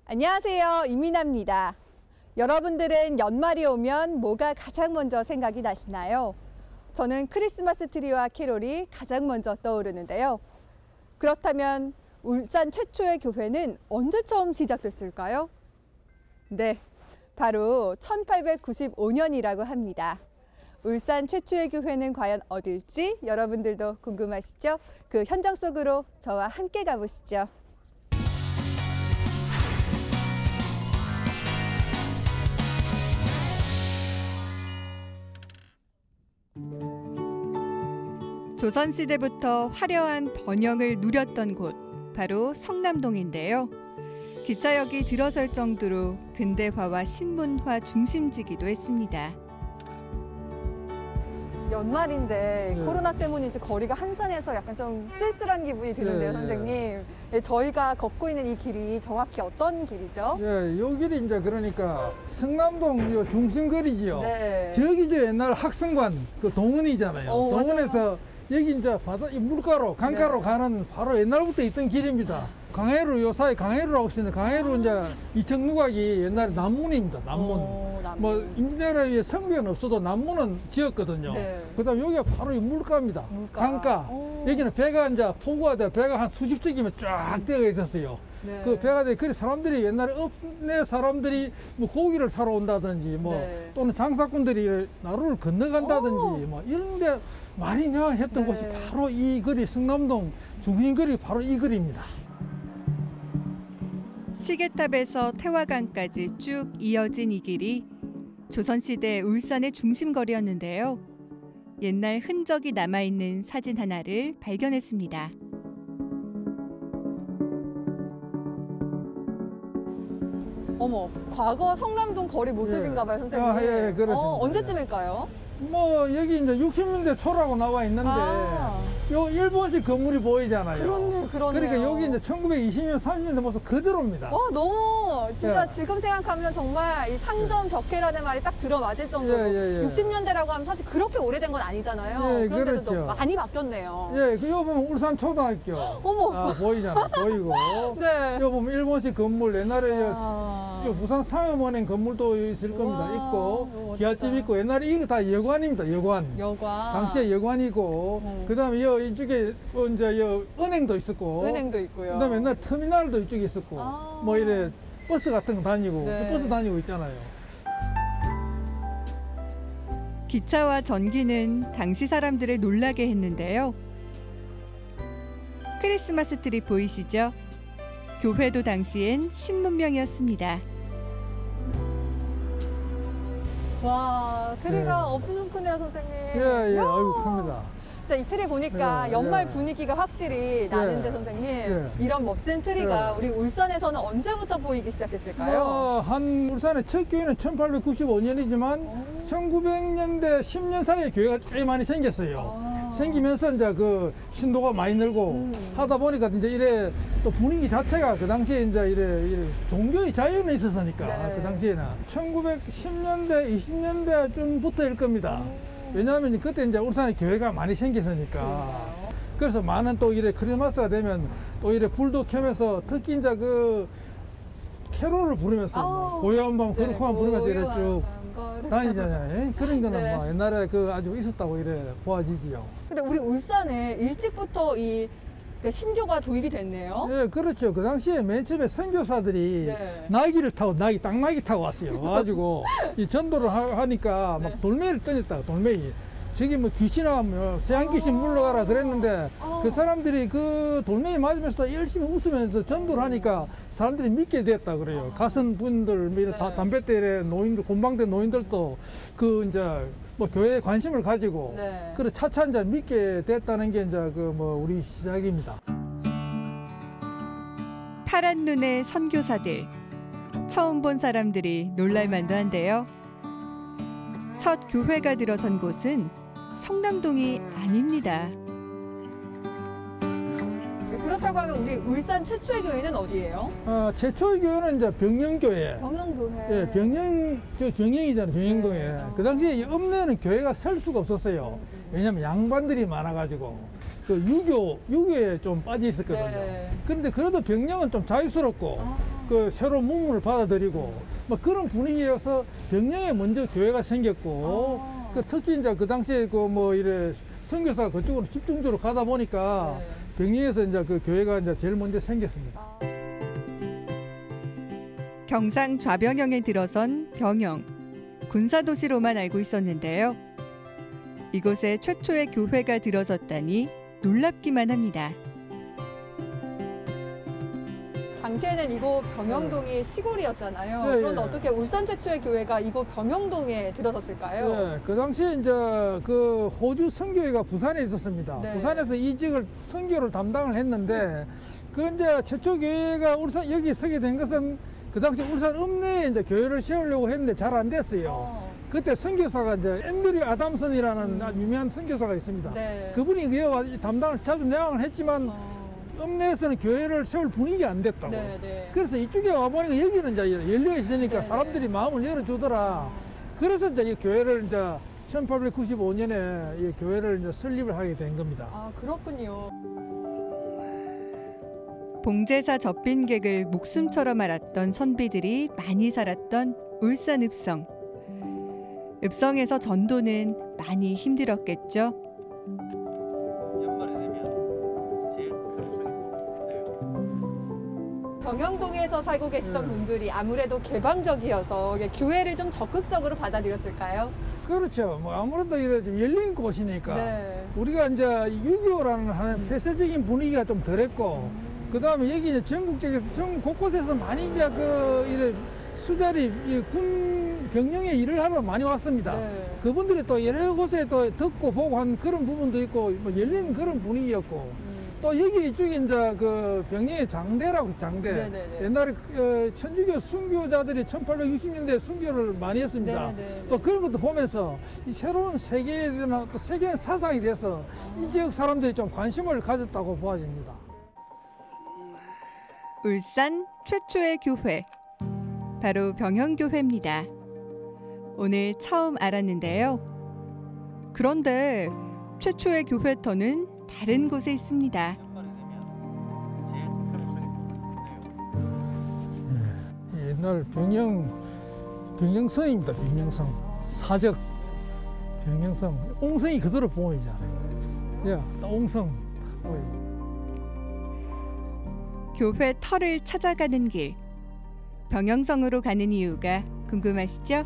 안녕하세요. 이민아입니다. 여러분들은 연말이 오면 뭐가 가장 먼저 생각이 나시나요? 저는 크리스마스 트리와 캐롤이 가장 먼저 떠오르는데요. 그렇다면 울산 최초의 교회는 언제 처음 시작됐을까요? 네, 바로 1895년이라고 합니다. 울산 최초의 교회는 과연 어딜지 여러분들도 궁금하시죠? 그 현장 속으로 저와 함께 가보시죠. 조선시대부터 화려한 번영을 누렸던 곳, 바로 성남동인데요. 기차역이 들어설 정도로 근대화와 신문화 중심지기도 했습니다. 연말인데 네. 코로나 때문인지 거리가 한산해서 약간 좀 쓸쓸한 기분이 드는데요, 네, 선생님. 네, 저희가 걷고 있는 이 길이 정확히 어떤 길이죠? 예, 요 길이 이제 그러니까 성남동 요 중심거리지요. 네. 저기 저 옛날 학생관 그 동원이잖아요. 동원에서 여기 이제 바다 이 물가로 강가로 네. 가는 바로 옛날부터 있던 길입니다. 강해루 요 사이 강해루라고 쓰는데 강해루 이제 이청누각이 옛날에 남문입니다. 남문. 남문. 뭐 임진왜란에 성벽은 없어도 남문은 지었거든요. 네. 그다음 여기가 바로 이 물가입니다. 물가. 강가. 여기는 배가 이제 포구가 돼 배가 한 수십 척이면 쫙 되어 있었어요. 네. 그 배가 돼 그래 사람들이 옛날에 읍내 사람들이 뭐 고기를 사러 온다든지 뭐 네. 또는 장사꾼들이 나루를 건너간다든지 뭐 이런데 많이 명했던 네. 곳이 바로 이 거리 성남동 중심거리 바로 이 거리입니다. 시계탑에서 태화강까지 쭉 이어진 이 길이 조선시대 울산의 중심거리였는데요. 옛날 흔적이 남아있는 사진 하나를 발견했습니다. 어머, 과거 성남동 거리 모습인가 봐요, 선생님. 아, 예, 그렇습니다. 언제쯤일까요? 뭐 여기 이제 60년대 초라고 나와 있는데 요 일본식 건물이 보이잖아요. 그렇네요. 그러니까 여기 이제 1920년, 30년대 모습 그대로입니다. 너무 진짜 예. 지금 생각하면 정말 이 상점 벽해라는 말이 딱 들어맞을 정도로 예, 예. 60년대라고 하면 사실 그렇게 오래된 건 아니잖아요. 예, 그런데도 그렇죠. 많이 바뀌었네요. 예, 그요 보면 울산 초등학교. 어머. 아, 보이잖아, 보이고. 네. 요 보면 일본식 건물 옛날에 아. 요 부산 상업은행 건물도 있을 겁니다. 우와, 있고 멋지다. 기아집 있고 옛날에 이거 다 여관입니다. 여관. 여관. 당시에 여관이고 그다음에 이쪽에 이제 은행도 있었고 은행도 있고요. 그다음에 옛날 터미널도 이쪽에 있었고 뭐 이래 버스 같은 거 다니고 네. 버스 다니고 있잖아요. 기차와 전기는 당시 사람들을 놀라게 했는데요. 크리스마스 트리 보이시죠? 교회도 당시엔 신문명이었습니다. 와, 트리가 네. 엄청 크네요, 선생님. 예, 이야. 아이고 큽니다. 자, 이 트리 보니까 예, 연말 예. 분위기가 확실히 나는데, 선생님. 예. 이런 멋진 트리가 예. 우리 울산에서는 언제부터 보이기 시작했을까요? 한 울산의 첫 교회는 1895년이지만 1900년대 10년 사이에 교회가 꽤 많이 생겼어요. 생기면서 이제 그 신도가 많이 늘고 하다 보니까 이제 이래 또 분위기 자체가 그 당시에 이제 이래 종교의 자유는 있었으니까 네. 그 당시에는 1910년대 20년대쯤부터일 겁니다. 왜냐하면 그때 이제 울산에 교회가 많이 생겼으니까. 그래서 많은 또 이래 크리스마스가 되면 또 이래 불도 켜면서 특히 이제 그 캐롤을 부르면서 뭐 고요한 밤 그렇게만 부르면서 이래 쭉 다니잖아요. 그런 거는 네. 뭐 옛날에 그 아주 있었다고 이래 보아지지요. 근데 우리 울산에 일찍부터 이 신교가 도입이 됐네요. 예, 그렇죠. 그 당시에 맨 처음에 선교사들이 네. 나귀를 타고 땅나귀 타고 왔어요. 와가지고 이 전도를 하니까 막 돌멩이를 던졌다. 돌멩이. 저기 뭐 귀신아 뭐 새한 귀신 물러가라 그랬는데 그 사람들이 그 돌멩이 맞으면서도 열심히 웃으면서 전도를 하니까 사람들이 믿게 됐다 그래요. 가선 분들, 뭐 이런 네. 담배대에 노인들, 곤방대 노인들도 그 이제 뭐 교회에 관심을 가지고 네. 그래 차차 이제 믿게 됐다는 게 이제 그 뭐 우리 시작입니다. 파란 눈의 선교사들. 처음 본 사람들이 놀랄만도 한데요. 첫 교회가 들어선 곳은 성남동이 아닙니다. 그렇다고 하면 우리 울산 최초의 교회는 어디예요? 최초의 교회는 이제 병영교회. 병영교회. 예, 병영이잖아요, 병영동에. 네. 그 당시에 이 읍내는 교회가 설 수가 없었어요. 왜냐면 양반들이 많아가지고. 그 유교에 좀 빠져 있었거든요. 네. 그런데 그래도 병영은 좀 자유스럽고 그 새로운 문물을 받아들이고 뭐 그런 분위기여서 병영에 먼저 교회가 생겼고 그 특히 이제 그 당시에 그 뭐 이래 선교사가 그쪽으로 집중적으로 가다 보니까 네. 병영에서 이제 그 교회가 이제 제일 먼저 생겼습니다. 경상 좌병영에 들어선 병영, 군사도시로만 알고 있었는데요. 이곳에 최초의 교회가 들어섰다니 놀랍기만 합니다. 당시에는 이곳 병영동이 시골이었잖아요. 예, 그런데 예. 어떻게 울산 최초의 교회가 이곳 병영동에 들어섰을까요? 네, 그 당시에 이제 그 호주 선교회가 부산에 있었습니다. 네. 부산에서 이직을 선교를 담당을 했는데 그 이제 최초 교회가 울산 여기 서게 된 것은 그 당시 울산 읍내에 이제 교회를 세우려고 했는데 잘 안 됐어요. 그때 선교사가 이제 앤드류 아담슨이라는 아주 유명한 선교사가 있습니다. 네. 그분이 그 담당을 자주 내왕을 했지만 읍내에서는 교회를 세울 분위기가 안 됐다고. 네, 네. 그래서 이쪽에 와보니까 여기는 이제 열려 있으니까 네, 사람들이 마음을 열어주더라. 그래서 이제 이 교회를 이제 1895년에 이 교회를 이제 설립을 하게 된 겁니다. 아, 그렇군요. 봉제사 젖빈객을 목숨처럼 알았던 선비들이 많이 살았던 울산 읍성. 읍성에서 전도는 많이 힘들었겠죠. 연말이 되면 제일 큰 병영동에서 살고 계시던 분들이 아무래도 개방적이어서 이게 교회를 좀 적극적으로 받아들였을까요? 그렇죠. 뭐 아무래도 이래 좀 열린 곳이니까 네. 우리가 이제 6.25라는 하는 폐쇄적인 분위기가 좀 덜했고 그 다음에 여기 이제 전국적에서 전 곳곳에서 많이 이제 그 이래 수자리 군 병영에 일을 하러 많이 왔습니다. 네. 그분들이 또 여러 곳에 또 듣고 보고 한 그런 부분도 있고 뭐 열린 그런 분위기였고 또 여기 이쪽에 이제 그 병영의 장대라고 장대. 네네네. 옛날에 천주교 순교자들이 1860년대에 순교를 많이 했습니다. 네네네. 또 그런 것도 보면서 이 새로운 세계나 또 세계의 사상이 돼서 이 지역 사람들이 좀 관심을 가졌다고 보아집니다. 울산 최초의 교회. 바로 병영교회입니다. 오늘 처음 알았는데요. 그런데 최초의 교회터는 다른 곳에 있습니다. 연말이 되면 제일 큰 옛날 병영성입니다. 병영성. 사적 병영성. 옹성이 그대로 보이잖아요. 예, 옹성 보여요. 교회 터를 찾아가는 길. 병영성으로 가는 이유가 궁금하시죠?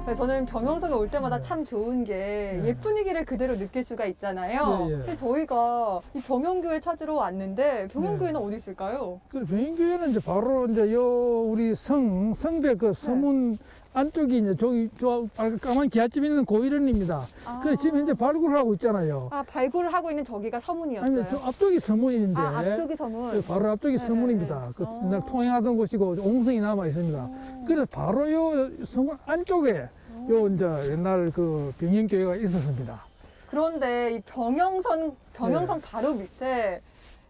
네, 저는 병영성에 올 때마다 네. 참 좋은 게 네. 옛 분위기를 그대로 느낄 수가 있잖아요. 예, 예. 근데 저희가 이 병영교회 찾으러 왔는데 병영교회는 어디 있을까요? 그 병영교회는 이제 바로 이제 요 우리 성배 그 서문 안쪽이 이제 저기 저 까만 기아집 있는 고이런입니다. 아. 그래서 지금 현재 발굴을 하고 있잖아요. 아, 발굴을 하고 있는 저기가 서문이었어요. 아니 저 앞쪽이 서문인데 아, 앞쪽이 서문. 그 바로 앞쪽이 네, 서문입니다. 네. 그 아. 옛날 통행하던 곳이고 옹성이 남아 있습니다. 그래서 바로 요 서문 안쪽에 요 이제 옛날 그 병영교회가 있었습니다. 그런데 이 병영성 네. 바로 밑에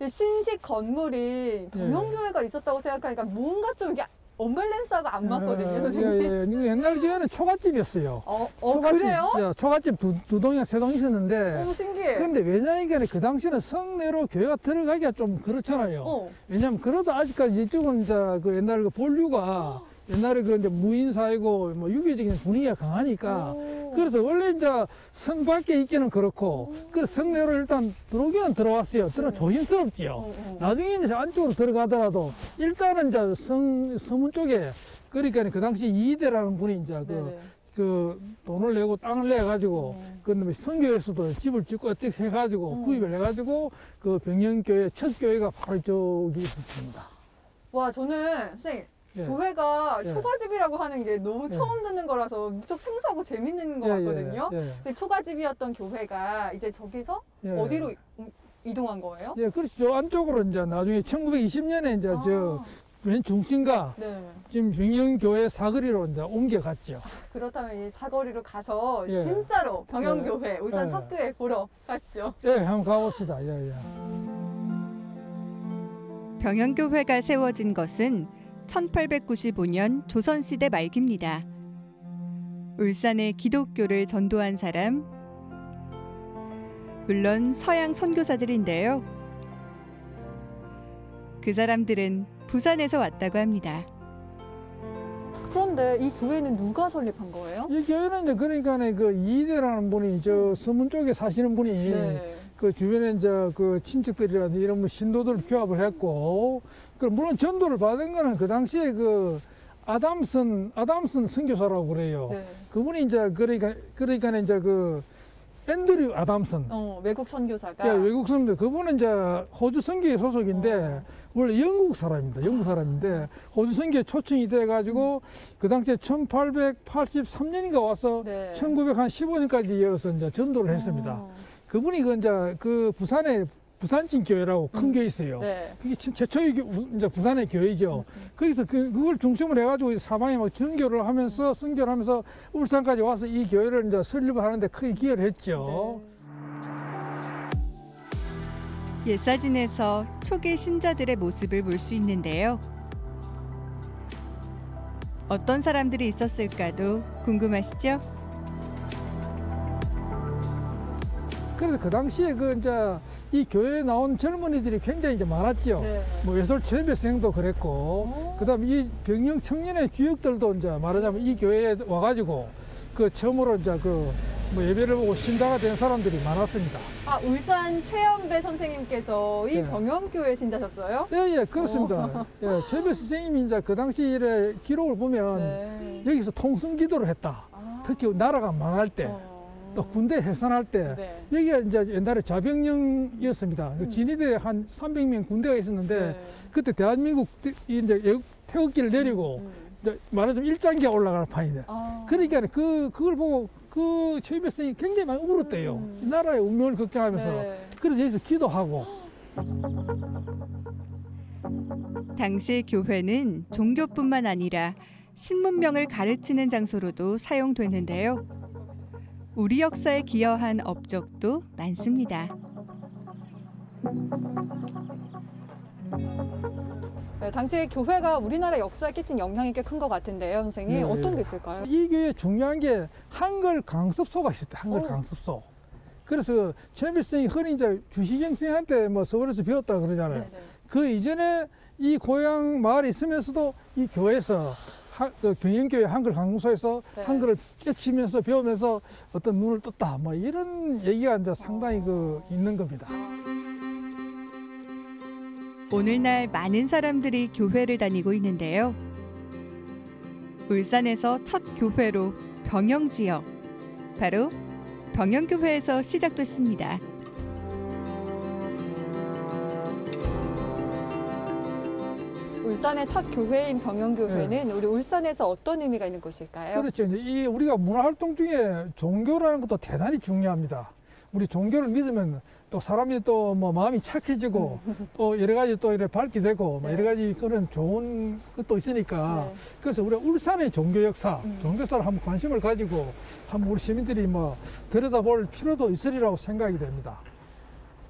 이 신식 건물이 병영교회가 있었다고 생각하니까 뭔가 좀 이게 언밸런스하고 안 맞거든요, 선생님. 예, 예. 이거 옛날 교회는 초가집이었어요. 초가집, 그래요? 예, 초가집 두 동이나 세 동 있었는데 오, 신기해. 그런데 왜냐하면 그 당시는 성내로 교회가 들어가기가 좀 그렇잖아요. 왜냐하면 그래도 아직까지 이쪽은 이제 그 옛날 그 본류가 옛날에 그 이제 무인 사회고 뭐 유교적인 분위기가 강하니까 그래서 원래 이제 성 밖에 있기는 그렇고 그래서 성내로 일단 들어오기는 들어왔어요. 조심스럽지요. 나중에 이제 안쪽으로 들어가더라도 일단은 이제 서문 쪽에 그러니까 그 당시 이희대라는 분이 이제 그 돈을 내고 땅을 내 가지고 그다음에 선교에서도 집을 짓고 어떻게 해가지고 구입을 해가지고 그 병영교회 첫 교회가 바로 저기 있었습니다. 와, 저는 선생님 예. 교회가 예. 초가집이라고 하는 게 너무 예. 처음 듣는 거라서 무척 생소하고 재밌는 것 예, 같거든요. 예, 예. 근데 초가집이었던 교회가 이제 저기서 예. 어디로 이동한 거예요? 예, 그렇죠. 저 안쪽으로 이제 나중에 1920년에 이제 저 맨 중심가 네. 지금 병영교회 사거리로 이제 옮겨갔죠. 그렇다면 이 사거리로 가서 예. 진짜로 병영교회, 예. 울산 예. 첫 교회 보러 가시죠. 예, 한번 가봅시다. 예, 예. 병영교회가 세워진 것은 1895년 조선시대 말기입니다. 울산에 기독교를 전도한 사람, 물론 서양 선교사들인데요. 그 사람들은 부산에서 왔다고 합니다. 그런데 이 교회는 누가 설립한 거예요? 이 교회는 이제 그러니까 그 이대라는 분이 저 서문 쪽에 사시는 분이 네. 그 주변에 이제 그 친척들이라든지 이런 뭐 신도들 교합을 했고, 그 물론 전도를 받은 거는 그 당시에 그 아담슨 선교사라고 그래요. 네. 그분이 이제 그러니까 이제 그 앤드류 아담슨. 외국 선교사가. 예, 외국 선교. 그분은 이제 호주 선교회 소속인데 원래 영국 사람인데 호주 선교에 초청이 돼 가지고 그 당시에 1883년인가 와서 네. 1915년까지 이어서 이제 전도를 했습니다. 그분이 그 이제 그 부산에 부산진 교회라고 큰 교회 있어요. 네. 그게 최초의 이제 부산의 교회죠. 거기서 그걸 중심으로 해가지고 사방에 막 전교를 하면서 선교를 하면서 울산까지 와서 이 교회를 이제 설립을 하는데 크게 기여를 했죠. 옛사진에서 초기 신자들의 모습을 볼 수 있는데요. 어떤 사람들이 있었을까도 궁금하시죠? 그래서 그 당시에 그 이제 이 교회에 나온 젊은이들이 굉장히 이제 많았죠. 네. 뭐 예술 체험생도 그랬고, 그다음에 이 병영 청년의 주역들도 이제 말하자면 이 교회에 와가지고 그 처음으로 이제 그 뭐 예배를 보고 신자가 된 사람들이 많았습니다. 아, 울산 최연배 선생님께서 이 네. 병영교회 신자셨어요? 예, 그렇습니다. 예, 최배 선생님이 이제 그 당시의 기록을 보면 네. 여기서 통성 기도를 했다. 아. 특히 나라가 망할 때, 또 군대 해산할 때, 네. 여기가 이제 옛날에 좌병령이었습니다. 진위대에 한 300명 군대가 있었는데, 네. 그때 대한민국 이제 태극기를 내리고, 이제 말하자면 일장기가 올라갈 판이네. 아. 그러니까 그걸 보고 그 최배 선생님이 굉장히 많이 울었대요. 이 나라의 운명을 걱정하면서. 네. 그래서 여기서 기도하고. 당시 교회는 종교뿐만 아니라 신문명을 가르치는 장소로도 사용됐는데요. 우리 역사에 기여한 업적도 많습니다. 네, 당시에 교회가 우리나라 역사에 끼친 영향이 꽤 큰 것 같은데요, 선생님. 네, 어떤 네. 게 있을까요? 이 교회에 중요한 게 한글 강습소가 있었대. 한글 강습소. 그래서 최배 선생님이 흔히 이제 주시경 선생님한테 뭐 서울에서 배웠다 그러잖아요. 네네. 그 이전에 이 고향 마을에 있으면서도 이 교회에서 그 병영교회 한글 강습소에서 네. 한글을 깨치면서 배우면서 어떤 눈을 떴다. 뭐 이런 얘기가 이제 상당히 그 있는 겁니다. 오늘날 많은 사람들이 교회를 다니고 있는데요. 울산에서 첫 교회로 병영지역, 바로 병영교회에서 시작됐습니다. 울산의 첫 교회인 병영교회는 우리 울산에서 어떤 의미가 있는 곳일까요? 그렇죠. 이제 이 우리가 문화활동 중에 종교라는 것도 대단히 중요합니다. 우리 종교를 믿으면 또 사람이 또 뭐 마음이 착해지고 또 여러 가지 또 이렇게 밝게 되고 뭐 여러 가지 그런 좋은 것도 있으니까 네. 그래서 우리가 울산의 종교 역사, 종교 역사를 한번 관심을 가지고 한번 우리 시민들이 뭐 들여다볼 필요도 있으리라고 생각이 됩니다.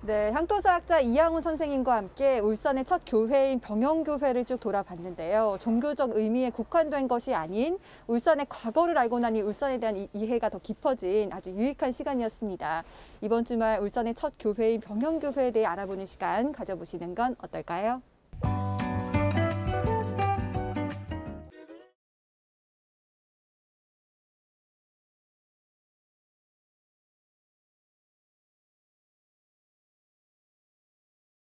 네, 향토사학자 이양훈 선생님과 함께 울산의 첫 교회인 병영교회를 쭉 돌아봤는데요. 종교적 의미에 국한된 것이 아닌 울산의 과거를 알고 나니 울산에 대한 이해가 더 깊어진 아주 유익한 시간이었습니다. 이번 주말 울산의 첫 교회인 병영교회에 대해 알아보는 시간 가져보시는 건 어떨까요?